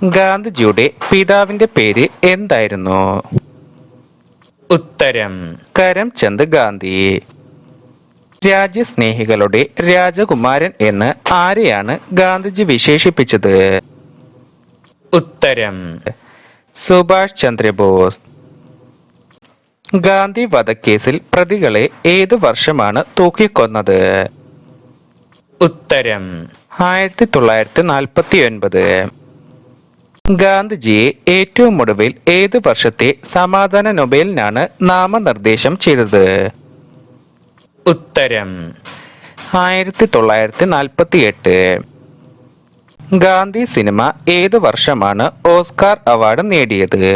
ഗാന്ധിജിയുടെ പിതാവിന്റെ പേര് എന്തായിരുന്നു? ഉത്തരം കരംചന്ദ് ഗാന്ധി. രാജ്യസ്നേഹികളുടെ രാജകുമാരൻ എന്ന് ആരെയാണ് ഗാന്ധിജി വിശേഷിപ്പിച്ചത്? ഉത്തരം സുഭാഷ് ചന്ദ്രബോസ്. ഗാന്ധി വധക്കേസിൽ പ്രതികളെ ഏതു വർഷമാണ് തൂക്കിക്കൊന്നത്? ഉത്തരം 1949. ഗാന്ധിജിയെ ഏറ്റവും ഒടുവിൽ ഏത് വർഷത്തെ സമാധാന നൊബേലിനാണ് നാമനിർദ്ദേശം ചെയ്തത്? ഉത്തരം 1948. ഗാന്ധി സിനിമ ഏത് വർഷമാണ് ഓസ്കാർ അവാർഡ് നേടിയത്?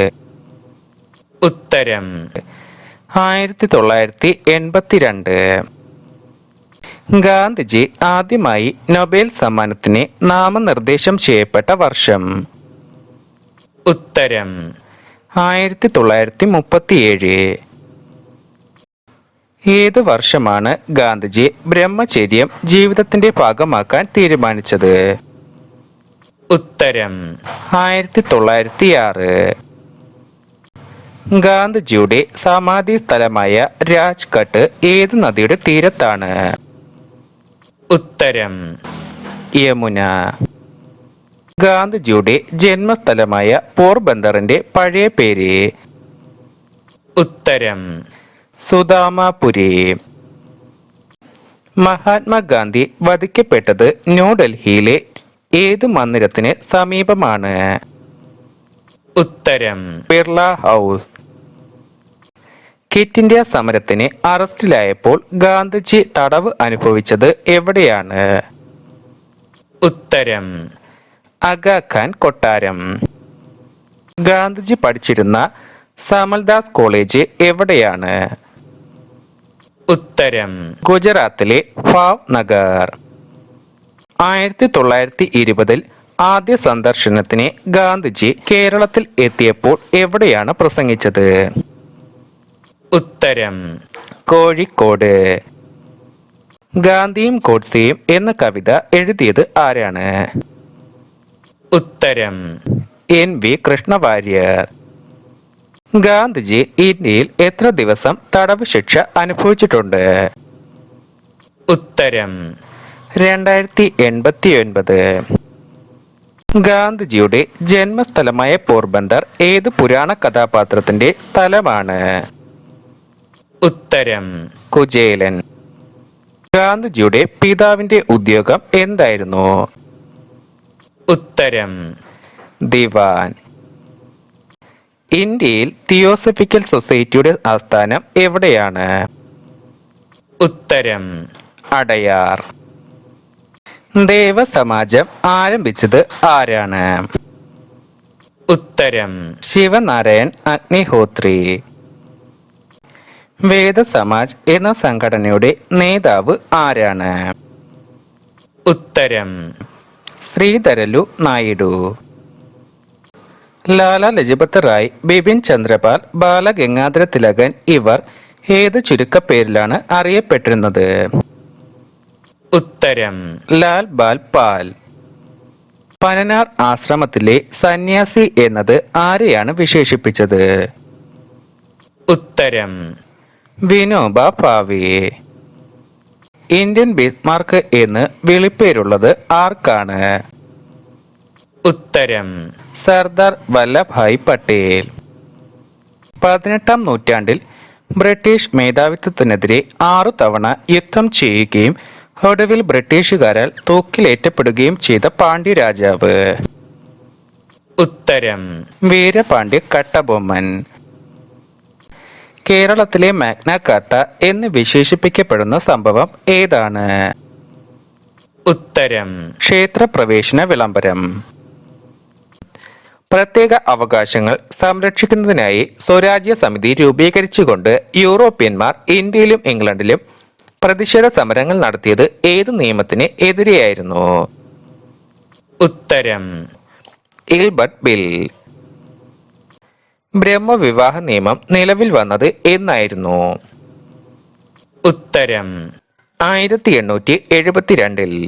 ഉത്തരം 1982. ഗാന്ധിജി ആദ്യമായി നൊബേൽ സമ്മാനത്തിന് നാമനിർദ്ദേശം ചെയ്യപ്പെട്ട വർഷം? ഉത്തരം 1937. ഏത് വർഷമാണ് ഗാന്ധിജി ബ്രഹ്മചര്യം ജീവിതത്തിന്റെ ഭാഗമാക്കാൻ തീരുമാനിച്ചത്? ഉത്തരം 1906. ഗാന്ധിജിയുടെ സമാധി സ്ഥലമായ രാജ്ഘട്ട് ഏത് നദിയുടെ തീരത്താണ്? ഉത്തരം യമുന. ഗാന്ധിജിയുടെ ജന്മസ്ഥലമായ പോർബന്ദറിന്റെ പഴയ പേര്? ഉത്തരം സുദാമാപുരി. മഹാത്മാഗാന്ധി വധിക്കപ്പെട്ടത് ന്യൂഡൽഹിയിലെ ഏത് മന്ദിരത്തിന് സമീപമാണ്? ഉത്തരം ബിർള ഹൗസ്. ക്വിറ്റ് ഇന്ത്യ സമരത്തിന് അറസ്റ്റിലായപ്പോൾ ഗാന്ധിജി തടവ് അനുഭവിച്ചത് എവിടെയാണ്? ഉത്തരം അഗാഖാൻ കൊട്ടാരം. ഗാന്ധിജി പഠിച്ചിരുന്ന സമൽദാസ് കോളേജ് എവിടെയാണ്? ഉത്തരം ഗുജറാത്തിലെ ഭാവ്നഗർ. 1920 ആദ്യ സന്ദർശനത്തിന് ഗാന്ധിജി കേരളത്തിൽ എത്തിയപ്പോൾ എവിടെയാണ് പ്രസംഗിച്ചത്? ഉത്തരം കോഴിക്കോട്. ഗാന്ധിയും ഗോഡ്സെയും എന്ന കവിത എഴുതിയത് ആരാണ്? ഉത്തരം NV കൃഷ്ണവാര്യർ. ഗാന്ധിജി ഇന്ത്യയിൽ എത്ര ദിവസം തടവ് ശിക്ഷ അനുഭവിച്ചിട്ടുണ്ട്? ഉത്തരം 2089. ഗാന്ധിജിയുടെ ജന്മസ്ഥലമായ പോർബന്ദർ ഏത് പുരാണ കഥാപാത്രത്തിന്റെ സ്ഥലമാണ്? ഉത്തരം കുചേലൻ. ഗാന്ധിജിയുടെ പിതാവിന്റെ ഉദ്യോഗം എന്തായിരുന്നു? ഉത്തരം ദിവാൻ. ഇന്ത്യയിൽ തിയോസഫിക്കൽ സൊസൈറ്റിയുടെ ആസ്ഥാനം എവിടെയാണ്? ഉത്തരം അടയാർ. ദേവസമാജം ആരംഭിച്ചത് ആരാണ്? ഉത്തരം ശിവനാരായൺ അഗ്നിഹോത്രി. വേദസമാജ് എന്ന സംഘടനയുടെ നേതാവ് ആരാണ്? ഉത്തരം ശ്രീധരലു നായിഡു. ലാല ലജപത് റായ്, ബിപിൻ ചന്ദ്രപാൽ, ബാലഗംഗാധര തിലകൻ ഇവർ ഏത് ചുരുക്കപ്പേരിലാണ് അറിയപ്പെട്ടിരുന്നത്? ഉത്തരം ലാൽ ബാൽ പാൽ. പനനാർ ആശ്രമത്തിലെ സന്യാസി എന്നത് ആരെയാണ് വിശേഷിപ്പിച്ചത്? ഉത്തരം വിനോബ ഭാവെ. ഇന്ത്യൻ ബിസ്മാർക്ക് എന്ന് വിളിപ്പേരുള്ളത് ആർക്കാണ്? ഉത്തരം സർദാർ വല്ലഭായ് പട്ടേൽ. 18-ാം നൂറ്റാണ്ടിൽ ബ്രിട്ടീഷ് മേധാവിത്വത്തിനെതിരെ 6 തവണ യുദ്ധം ചെയ്യുകയും ഒടുവിൽ ബ്രിട്ടീഷുകാരാൽ തൂക്കിലേറ്റപ്പെടുകയും ചെയ്ത പാണ്ഡ്യ രാജാവ്? ഉത്തരം വീരപാണ്ഡ്യ കട്ടബൊമ്മൻ. കേരളത്തിലെ മാഗ്ന കാർട്ട എന്ന് വിശേഷിപ്പിക്കപ്പെടുന്ന സംഭവം ഏതാണ്? ഉത്തരം ക്ഷേത്രപ്രവേശന വിളംബരം. പ്രത്യേക അവകാശങ്ങൾ സംരക്ഷിക്കുന്നതിനായി സ്വരാജ്യ സമിതി രൂപീകരിച്ചുകൊണ്ട് യൂറോപ്യന്മാർ ഇന്ത്യയിലും ഇംഗ്ലണ്ടിലും പ്രതിഷേധ സമരങ്ങൾ നടത്തിയത് ഏത് നിയമത്തിന് എതിരെയായിരുന്നു? ഉത്തരം ഇൽബർട്ട് ബിൽ. ബ്രഹ്മവിവാഹ നിയമം നിലവിൽ വന്നത് എന്നായിരുന്നു? ഉത്തരം 1872.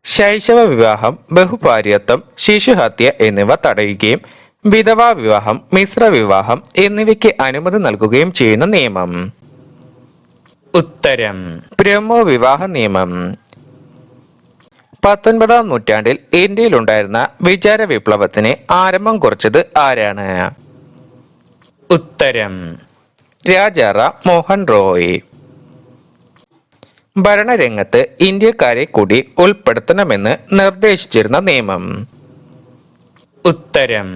ശൈശവ വിവാഹം, ബഹുഭാര്യത്വം, ശിശുഹത്യ എന്നിവ തടയുകയും വിധവാ വിവാഹം, മിശ്ര വിവാഹം എന്നിവയ്ക്ക് അനുമതി നൽകുകയും ചെയ്യുന്ന നിയമം? ഉത്തരം ബ്രഹ്മോ വിവാഹ നിയമം. 19-ാം നൂറ്റാണ്ടിൽ ഇന്ത്യയിലുണ്ടായിരുന്ന വിചാര വിപ്ലവത്തിന് ആരംഭം കുറിച്ചത് ആരാണ്? ഉത്തരം രാജാറാം മോഹൻ റോയ്. ഭരണരംഗത്ത് ഇന്ത്യക്കാരെ കൂടി ഉൾപ്പെടുത്തണമെന്ന് നിർദ്ദേശിച്ചിരുന്ന നിയമം? ഉത്തരം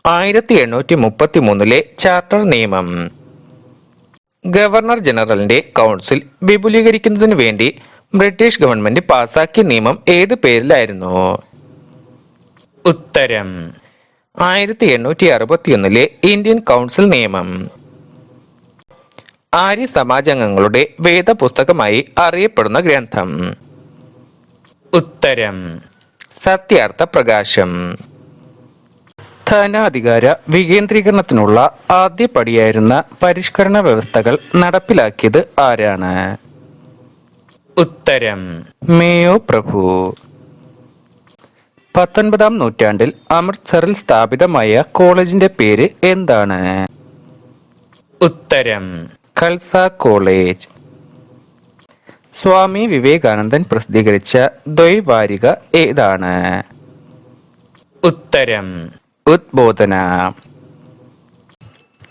1833 ചാർട്ടർ നിയമം. ഗവർണർ ജനറലിന്റെ കൗൺസിൽ വിപുലീകരിക്കുന്നതിനു വേണ്ടി ബ്രിട്ടീഷ് ഗവൺമെന്റ് പാസാക്കിയ നിയമം ഏത് പേരിലായിരുന്നു? ഉത്തരം 1861 ഇന്ത്യൻ കൗൺസിൽ നിയമം. ആര്യ സമാജാംഗങ്ങളുടെ വേദപുസ്തകമായി അറിയപ്പെടുന്ന ഗ്രന്ഥം? ഉത്തരം സത്യാർത്ഥ പ്രകാശം. ധനാധികാര വികേന്ദ്രീകരണത്തിനുള്ള ആദ്യപടിയായിരുന്ന പരിഷ്കരണ വ്യവസ്ഥകൾ നടപ്പിലാക്കിയത് ആരാണ്? ഉത്തരം മേയോ പ്രഭു. 19-ാം നൂറ്റാണ്ടിൽ അമൃത്സറിൽ സ്ഥാപിതമായ കോളേജിന്റെ പേര് എന്താണ്? ഉത്തരം ഖൽസ കോളേജ്. സ്വാമി വിവേകാനന്ദൻ പ്രസിദ്ധീകരിച്ച ദ്വൈവാരിക ഏതാണ്? ഉത്തരം ഉദ്ബോധന.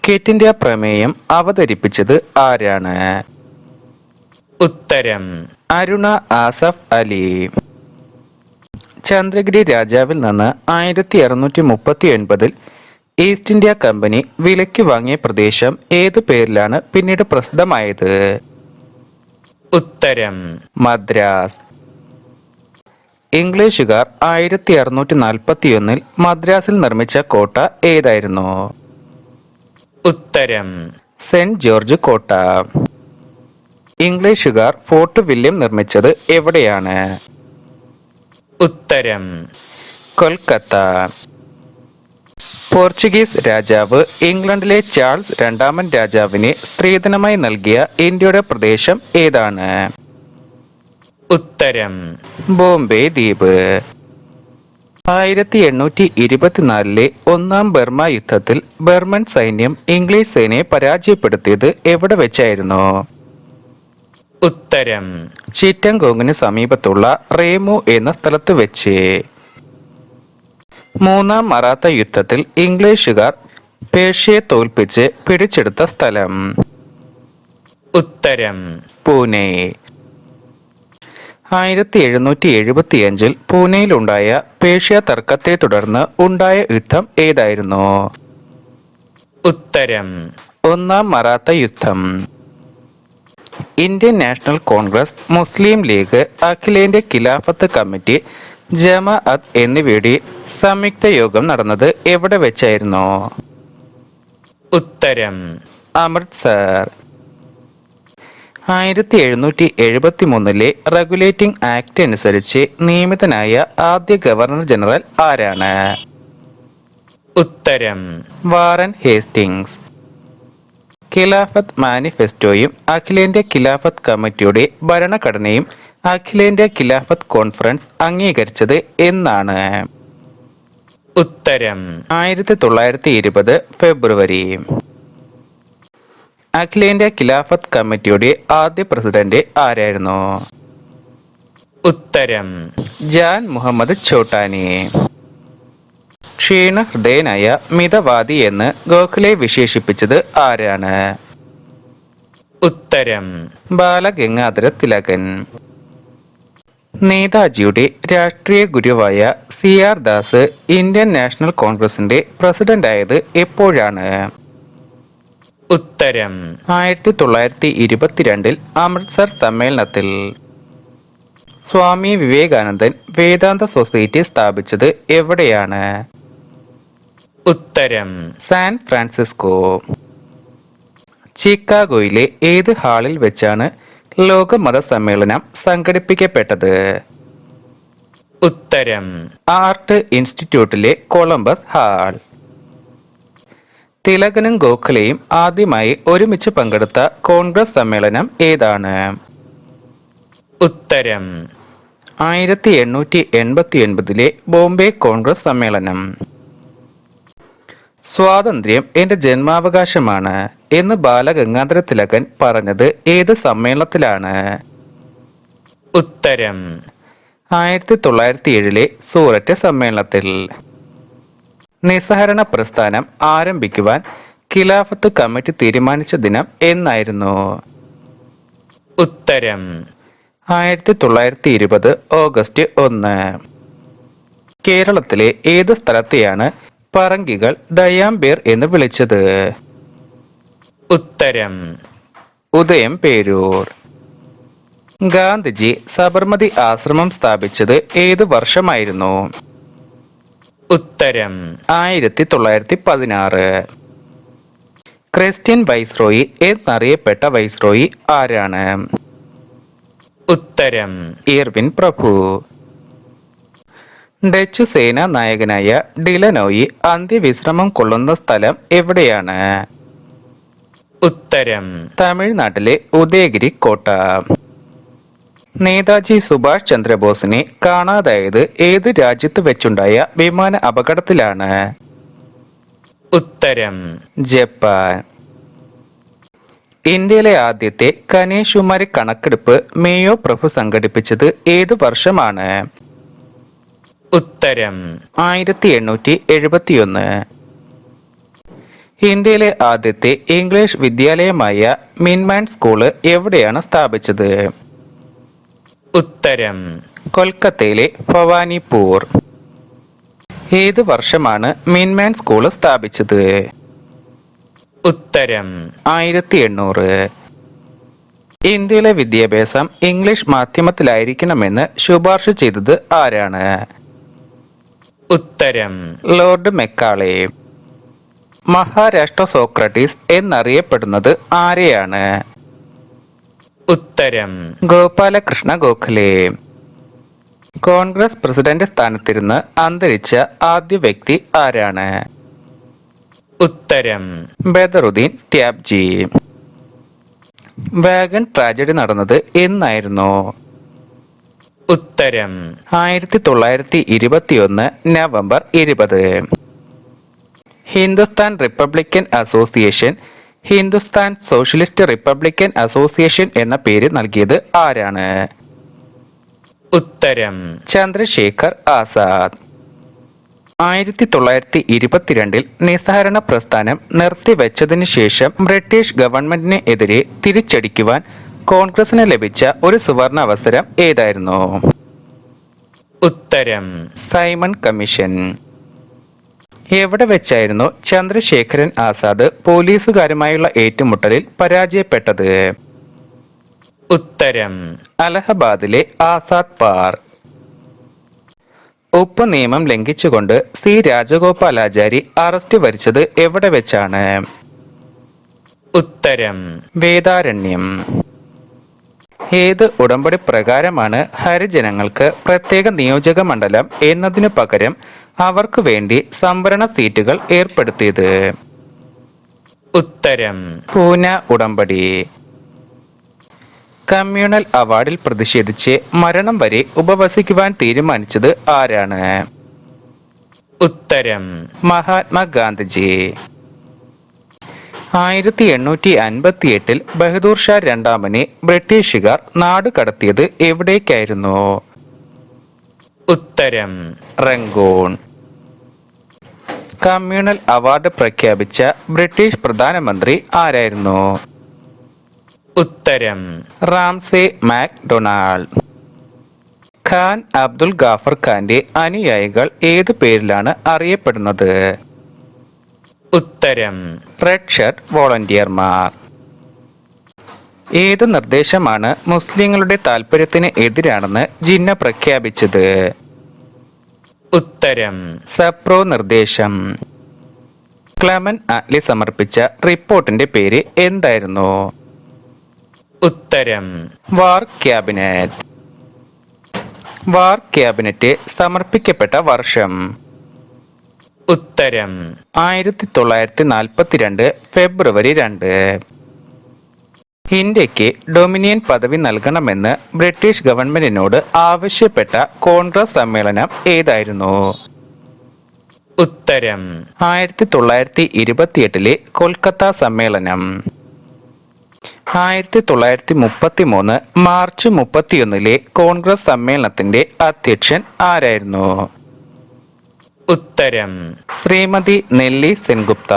ക്വിറ്റ് ഇന്ത്യ പ്രമേയം അവതരിപ്പിച്ചത് ആരാണ്? ഉത്തരം അരുണ ആസഫ് അലി. ചന്ദ്രഗിരി രാജാവിൽ നിന്ന് 1639 ഈസ്റ്റ് ഇന്ത്യ കമ്പനി വിലയ്ക്ക് വാങ്ങിയ പ്രദേശം ഏതു പേരിലാണ് പിന്നീട് പ്രസിദ്ധമായത്? ഉത്തരം മദ്രാസ്. ഇംഗ്ലീഷുകാർ 1641 മദ്രാസിൽ നിർമ്മിച്ച കോട്ട ഏതായിരുന്നു? ഉത്തരം സെന്റ് ജോർജ് കോട്ട. ഇംഗ്ലീഷുകാർ ഫോർട്ട് വില്യം നിർമ്മിച്ചത് എവിടെയാണ്? ഉത്തരം കൊൽക്കത്ത. പോർച്ചുഗീസ് രാജാവ് ഇംഗ്ലണ്ടിലെ ചാൾസ് രണ്ടാമൻ രാജാവിന് സ്ത്രീധനമായി നൽകിയ ഇന്ത്യയുടെ പ്രദേശം ഏതാണ്? ഉത്തരം ബോംബെ ദ്വീപ്. 1824 ഒന്നാം ബർമ യുദ്ധത്തിൽ ബർമൻ സൈന്യം ഇംഗ്ലീഷ് സേനയെ പരാജയപ്പെടുത്തിയത് എവിടെ വെച്ചായിരുന്നു? ഉത്തരം ചിറ്റങ്കോങ്ങിന് സമീപത്തുള്ള റേമു എന്ന സ്ഥലത്ത് വെച്ച്. മൂന്നാം മറാത്ത യുദ്ധത്തിൽ ഇംഗ്ലീഷുകാർ പേർഷ്യയെ തോൽപ്പിച്ച് പിടിച്ചെടുത്ത സ്ഥലം? ഉത്തരം പൂനെ. 1775 പൂനെയിലുണ്ടായ പേർഷ്യ തർക്കത്തെ തുടർന്ന് ഉണ്ടായ യുദ്ധം ഏതായിരുന്നു? ഉത്തരം ഒന്നാം മറാത്ത യുദ്ധം. ഇന്ത്യൻ നാഷണൽ കോൺഗ്രസ്, മുസ്ലിം ലീഗ്, അഖിലേന്ത്യാ ഖിലാഫത്ത് കമ്മിറ്റി, ജമാഅത്ത് എന്നിവയുടെ സംയുക്ത യോഗം നടന്നത് എവിടെ വെച്ചായിരുന്നു? ഉത്തരം അമൃത്സർ. 1773 റെഗുലേറ്റിംഗ് ആക്ട് അനുസരിച്ച് നിയമിതനായ ആദ്യ ഗവർണർ ജനറൽ ആരാണ്? ഉത്തരം വാറൻ ഹേസ്റ്റിംഗ്സ്. ഖിലാഫത്ത് മാനിഫെസ്റ്റോയും അഖിലേന്ത്യാ ഖിലാഫത്ത് കമ്മിറ്റിയുടെ ഭരണഘടനയും അഖിലേന്ത്യാ ഖിലാഫത്ത് കോൺഫറൻസ് അംഗീകരിച്ചത് എന്നാണ്? ഉത്തരം 1920 ഫെബ്രുവരി. അഖിലേന്ത്യാ ഖിലാഫത്ത് കമ്മിറ്റിയുടെ ആദ്യ പ്രസിഡന്റ് ആരായിരുന്നു? ഉത്തരം ജാൻ മുഹമ്മദ് ചോട്ടാനി. ക്ഷീണഹൃദയനായ മിതവാദി എന്ന് ഗോഖലെ വിശേഷിപ്പിച്ചത് ആരാണ്? ഉത്തരം ബാലഗംഗാധര തിലകൻ. നേതാജിയുടെ രാഷ്ട്രീയ ഗുരുവായ CR ദാസ് ഇന്ത്യൻ നാഷണൽ കോൺഗ്രസിന്റെ പ്രസിഡന്റായത് എപ്പോഴാണ്? ഉത്തരം 1922 അമൃത്സർ സമ്മേളനത്തിൽ. സ്വാമി വിവേകാനന്ദൻ വേദാന്ത സൊസൈറ്റി സ്ഥാപിച്ചത് എവിടെയാണ്? ഉത്തരം സാൻ ഫ്രാൻസിസ്കോ. ചിക്കാഗോയിലെ ഏത് ഹാളിൽ വെച്ചാണ് ലോക മത സമ്മേളനം സംഘടിപ്പിക്കപ്പെട്ടത്? ഉത്തരം ആർട്ട് ഇൻസ്റ്റിറ്റ്യൂട്ടിലെ കൊളംബസ് ഹാൾ. തിലകനും ഗോഖലെയും ആദ്യമായി ഒരുമിച്ച് പങ്കെടുത്ത കോൺഗ്രസ് സമ്മേളനം ഏതാണ്? ഉത്തരം 1889 ബോംബെ കോൺഗ്രസ് സമ്മേളനം. സ്വാതന്ത്ര്യം എന്റെ ജന്മാവകാശമാണ് എന്ന് ബാലഗംഗാധര തിലകൻ പറഞ്ഞത് ഏത് സമ്മേളനത്തിലാണ്? ഉത്തരം 1907 സൂററ്റ് സമ്മേളനത്തിൽ. നിസ്സഹരണ പ്രസ്ഥാനം ആരംഭിക്കുവാൻ ഖിലാഫത്ത് കമ്മിറ്റി തീരുമാനിച്ച ദിനം എന്നായിരുന്നു? ഉത്തരം 1920 ഓഗസ്റ്റ് 1. കേരളത്തിലെ ഏത് സ്ഥലത്തെയാണ് പറങ്കികൾ ദയാംബേർ എന്ന് വിളിച്ചത്? ഉത്തരം ഉദയംപേരൂർ. ഗാന്ധിജി സബർമതി ആശ്രമം സ്ഥാപിച്ചത് ഏത് വർഷമായിരുന്നു? ഉത്തരം 1916. ക്രിസ്ത്യൻ വൈസ്രോയി എന്നറിയപ്പെട്ട വൈസ്രോയി ആരാണ്? ഉത്തരം ഇർവിൻ പ്രഭു. ഡച്ച് സേനാ നായകനായ ഡിലനോയി അന്ത്യവിശ്രമം കൊള്ളുന്ന സ്ഥലം എവിടെയാണ്? ഉത്തരം തമിഴ്നാട്ടിലെ ഉദയഗിരി കോട്ട. നേതാജി സുഭാഷ് ചന്ദ്രബോസിനെ കാണാതായത് ഏത് രാജ്യത്ത് വെച്ചുണ്ടായ വിമാന അപകടത്തിലാണ്? ഉത്തരം ജപ്പാൻ. ഇന്ത്യയിലെ ആദ്യത്തെ കന്യാകുമാരി കണക്കെടുപ്പ് മേയോ പ്രഭു സംഘടിപ്പിച്ചത് ഏത് വർഷമാണ്? ഉത്തരം 1871. ഇന്ത്യയിലെ ആദ്യത്തെ ഇംഗ്ലീഷ് വിദ്യാലയമായ മിൻമാൻ സ്കൂള് എവിടെയാണ് സ്ഥാപിച്ചത്? ഉത്തരം കൊൽക്കത്തയിലെ ഭവാനിപൂർ. ഏത് വർഷമാണ് മിൻമാൻ സ്കൂള് സ്ഥാപിച്ചത്? ഉത്തരം 1800. ഇന്ത്യയിലെ വിദ്യാഭ്യാസം ഇംഗ്ലീഷ് മാധ്യമത്തിലായിരിക്കണമെന്ന് ശുപാർശ ചെയ്തത് ആരാണ്? ഉത്തരം ലോർഡ് മെക്കാളെ. മഹാരാഷ്ട്ര സോക്രട്ടീസ് എന്നറിയപ്പെടുന്നത് ആരെയാണ്? ഉത്തരം ഗോപാലകൃഷ്ണ ഗോഖലെ. കോൺഗ്രസ് പ്രസിഡന്റ് സ്ഥാനത്തിരുന്ന് അന്തരിച്ച ആദ്യ വ്യക്തി ആരാണ്? ഉത്തരം ബദറുദ്ദീൻ ത്യാബ്ജി. വാഗൺ ട്രാജഡി നടന്നത് എന്നായിരുന്നു? ഉത്തരം 1921 November 20. Hindustan Republican association Hindustan socialist Republican association എന്ന പേര് നൽകിയത് ആരാണ്? ഉത്തരം ചന്ദ്രശേഖർ ആസാദ്. 1922 നിസ്സഹരണ പ്രസ്ഥാനം നിർത്തിവെച്ചതിനു ശേഷം ബ്രിട്ടീഷ് ഗവൺമെന്റിന് എതിരെ തിരിച്ചടിക്കുവാൻ കോൺഗ്രസിന് ലഭിച്ച ഒരു സുവർണ അവസരം ഏതായിരുന്നു? ഉത്തരം സൈമൺ കമ്മീഷൻ. എവിടെ വെച്ചായിരുന്നു ചന്ദ്രശേഖരൻ ആസാദ് പോലീസുകാരുമായുള്ള ഏറ്റുമുട്ടലിൽ പരാജയപ്പെട്ടത്? ഉത്തരം അലഹബാദിലെ ആസാദ് പാർക്ക്. ഉപ്പ് നിയമം ലംഘിച്ചുകൊണ്ട് സി രാജഗോപാലാചാരി അറസ്റ്റ് വരിച്ചത് എവിടെ വെച്ചാണ്? ഉത്തരം വേദാരണ്യം. ഏത് ഉടമ്പടി പ്രകാരമാണ് ഹരിജനങ്ങൾക്ക് പ്രത്യേക നിയോജക മണ്ഡലം എന്നതിനു പകരം അവർക്ക് വേണ്ടി സംവരണ സീറ്റുകൾ ഏർപ്പെടുത്തിയത്? ഉത്തരം പൂന ഉടമ്പടി. കമ്മ്യൂണൽ അവാർഡിൽ പ്രതിഷേധിച്ച് മരണം വരെ ഉപവസിക്കുവാൻ തീരുമാനിച്ചത് ആരാണ്? ഉത്തരം മഹാത്മാഗാന്ധിജി. 1858 ബഹദൂർ ഷാ രണ്ടാമനെ ബ്രിട്ടീഷുകാർ നാടുകടത്തിയത് എവിടേക്കായിരുന്നു? ഉത്തരം റംഗൂൺ. കമ്മ്യൂണൽ അവാർഡ് പ്രഖ്യാപിച്ച ബ്രിട്ടീഷ് പ്രധാനമന്ത്രി ആരായിരുന്നു? ഉത്തരം റാംസെ മാക്ഡൊണാൾഡ്. ഖാൻ അബ്ദുൽ ഗാഫർ ഖാന്റെ അനുയായികൾ ഏതു പേരിലാണ് അറിയപ്പെടുന്നത്? ഉത്തരം റെഡ് ഷർട്ട് വോളണ്ടിയർമാർ. ഏത് നിർദ്ദേശമാണ് മുസ്ലിങ്ങളുടെ താൽപര്യത്തിന് എതിരാണെന്ന് ജിന്ന പ്രഖ്യാപിച്ചത്? ഉത്തരം സപ്രോ നിർദ്ദേശം. ക്ലെമൻ അറ്റ്ലി സമർപ്പിച്ച റിപ്പോർട്ടിന്റെ പേര് എന്തായിരുന്നു? ഉത്തരം വാർ ക്യാബിനറ്റ്. വാർ ക്യാബിനറ്റ് സമർപ്പിക്കപ്പെട്ട വർഷം? ഉത്തരം 1942 ഫെബ്രുവരി 2. ഇന്ത്യക്ക് ഡൊമിനിയൻ പദവി നൽകണമെന്ന് ബ്രിട്ടീഷ് ഗവൺമെന്റിനോട് ആവശ്യപ്പെട്ട കോൺഗ്രസ് സമ്മേളനം ഏതായിരുന്നു? ഉത്തരം 1928 കൊൽക്കത്ത സമ്മേളനം. 1933 മാർച്ച് 31 കോൺഗ്രസ് സമ്മേളനത്തിന്റെ അധ്യക്ഷൻ ആരായിരുന്നു? ഉത്തരം ശ്രീമതി നെല്ലി സെൻഗുപ്ത.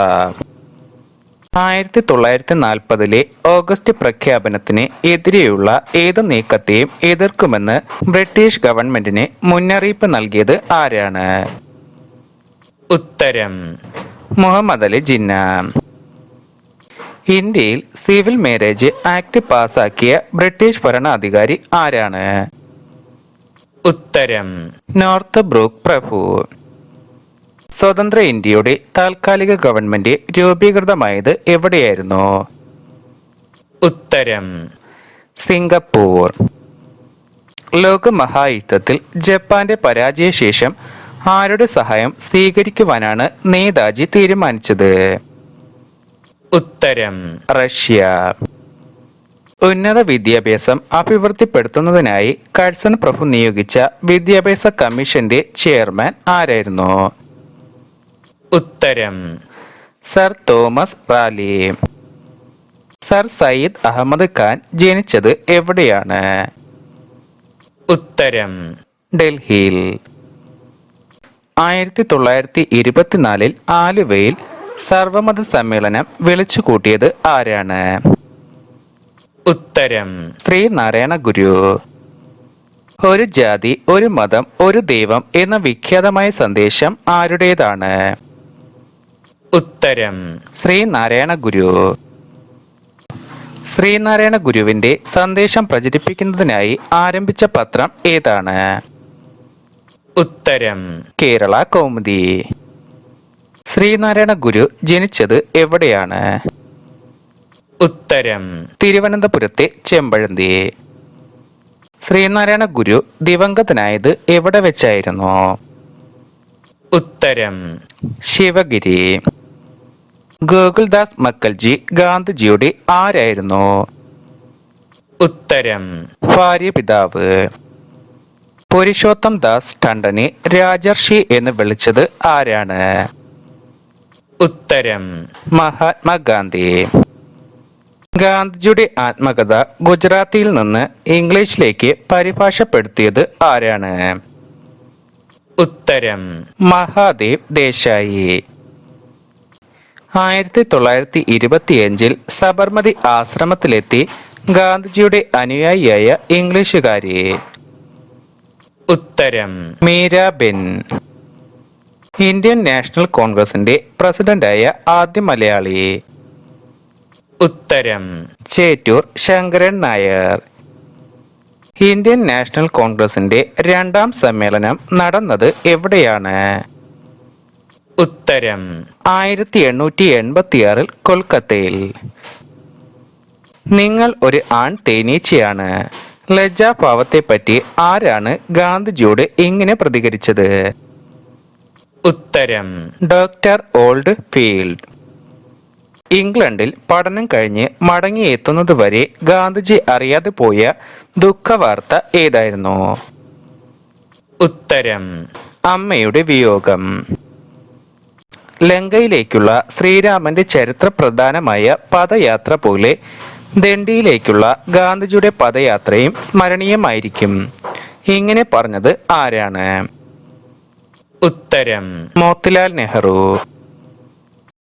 1940 ഓഗസ്റ്റ് പ്രഖ്യാപനത്തിന് എതിരെയുള്ള ഏത് നീക്കത്തെയും എതിർക്കുമെന്ന് ബ്രിട്ടീഷ് ഗവൺമെന്റിന് മുന്നറിയിപ്പ് നൽകിയത് ആരാണ്? ഉത്തരം മുഹമ്മദ് അലി ജിന്ന. ഇന്ത്യയിൽ സിവിൽ മാരേജ് ആക്ട് പാസാക്കിയ ബ്രിട്ടീഷ് ഭരണാധികാരി ആരാണ്? ഉത്തരം നോർത്ത് ബ്രൂക്ക് പ്രഭു. സ്വതന്ത്ര ഇന്ത്യയുടെ താൽക്കാലിക ഗവൺമെന്റ് രൂപീകൃതമായത് എവിടെയായിരുന്നു? ഉത്തരം സിംഗപ്പൂർ. ലോകമഹായുദ്ധത്തിൽ ജപ്പാന്റെ പരാജയശേഷം ആരുടെ സഹായം സ്വീകരിക്കുവാനാണ് നേതാജി തീരുമാനിച്ചത്? ഉത്തരം റഷ്യ. ഉന്നത വിദ്യാഭ്യാസം അഭിവൃദ്ധിപ്പെടുത്തുന്നതിനായി കഴ്സൺ പ്രഭു നിയോഗിച്ച വിദ്യാഭ്യാസ കമ്മീഷന്റെ ചെയർമാൻ ആരായിരുന്നു? ഉത്തരം Sir Thomas Raleigh. Sir Syed Ahmad Khan ജനിച്ചത് എവിടെയാണ്? ഉത്തരം ഡൽഹിയിൽ. 1924 ആലുവയിൽ സർവമത സമ്മേളനം വിളിച്ചുകൂട്ടിയത് ആരാണ്? ഉത്തരം ശ്രീനാരായണ ഗുരു. ഒരു ജാതി ഒരു മതം ഒരു ദൈവം എന്ന വിഖ്യാതമായ സന്ദേശം ആരുടേതാണ്? ഉത്തരം ശ്രീനാരായണ ഗുരു. ശ്രീനാരായണ ഗുരുവിന്റെ സന്ദേശം പ്രചരിപ്പിക്കുന്നതിനായി ആരംഭിച്ച പത്രം ഏതാണ്? ഉത്തരം കേരള കൗമുദി. ശ്രീനാരായണ ഗുരു ജനിച്ചത് എവിടെയാണ്? ഉത്തരം തിരുവനന്തപുരത്തെ ചെമ്പഴന്തി. ശ്രീനാരായണ ഗുരു ദിവംഗതനായത് എവിടെ വെച്ചായിരുന്നു? ഉത്തരം ശിവഗിരി. ഗോകുൽദാസ് മക്കൽജി ഗാന്ധിജിയുടെ ആരായിരുന്നു? ഉത്തരം ഭാര്യ പിതാവ്. പുരുഷോത്തം ദാസ് ടണ്ടനെ രാജർഷി എന്ന് വിളിച്ചത് ആരാണ്? ഉത്തരം മഹാത്മാഗാന്ധി. ഗാന്ധിജിയുടെ ആത്മകഥ ഗുജറാത്തിയിൽ നിന്ന് ഇംഗ്ലീഷിലേക്ക് പരിഭാഷപ്പെടുത്തിയത് ആരാണ്? ഉത്തരം മഹാദേവ് ദേശായി. 1925 സബർമതി ആശ്രമത്തിലെത്തി ഗാന്ധിജിയുടെ അനുയായിയായ ഇംഗ്ലീഷുകാരി? ഉത്തരം മീരാബെൻ. ഇന്ത്യൻ നാഷണൽ കോൺഗ്രസിന്റെ പ്രസിഡന്റായ ആദ്യ മലയാളി? ഉത്തരം ചേറ്റൂർ ശങ്കരൻ നായർ. ഇന്ത്യൻ നാഷണൽ കോൺഗ്രസിന്റെ രണ്ടാം സമ്മേളനം നടന്നത് എവിടെയാണ്? ഉത്തരം 1886 കൊൽക്കത്തയിൽ. നിങ്ങൾ ഒരു ആൺ തേനീച്ചയാണ്. ലജ്ജാഭാവത്തെപ്പറ്റി ആരാണ് ഗാന്ധിജിയോട് ഇങ്ങനെ പ്രതികരിച്ചത്? ഉത്തരം ഡോക്ടർ ഓൾഡ് ഫീൽഡ്. ഇംഗ്ലണ്ടിൽ പഠനം കഴിഞ്ഞ് മടങ്ങിയെത്തുന്നതുവരെ ഗാന്ധിജി അറിയാതെ പോയ ദുഃഖവാർത്ത ഏതായിരുന്നു? ഉത്തരം അമ്മയുടെ വിയോഗം. ലങ്കയിലേക്കുള്ള ശ്രീരാമന്റെ ചരിത്രപ്രധാനമായ പദയാത്ര പോലെ ദണ്ഡിയിലേക്കുള്ള ഗാന്ധിജിയുടെ പദയാത്രയും സ്മരണീയമായിരിക്കും. ഇങ്ങനെ പറഞ്ഞത് ആരാണ്? ഉത്തരം മോത്തിലാൽ നെഹ്റു.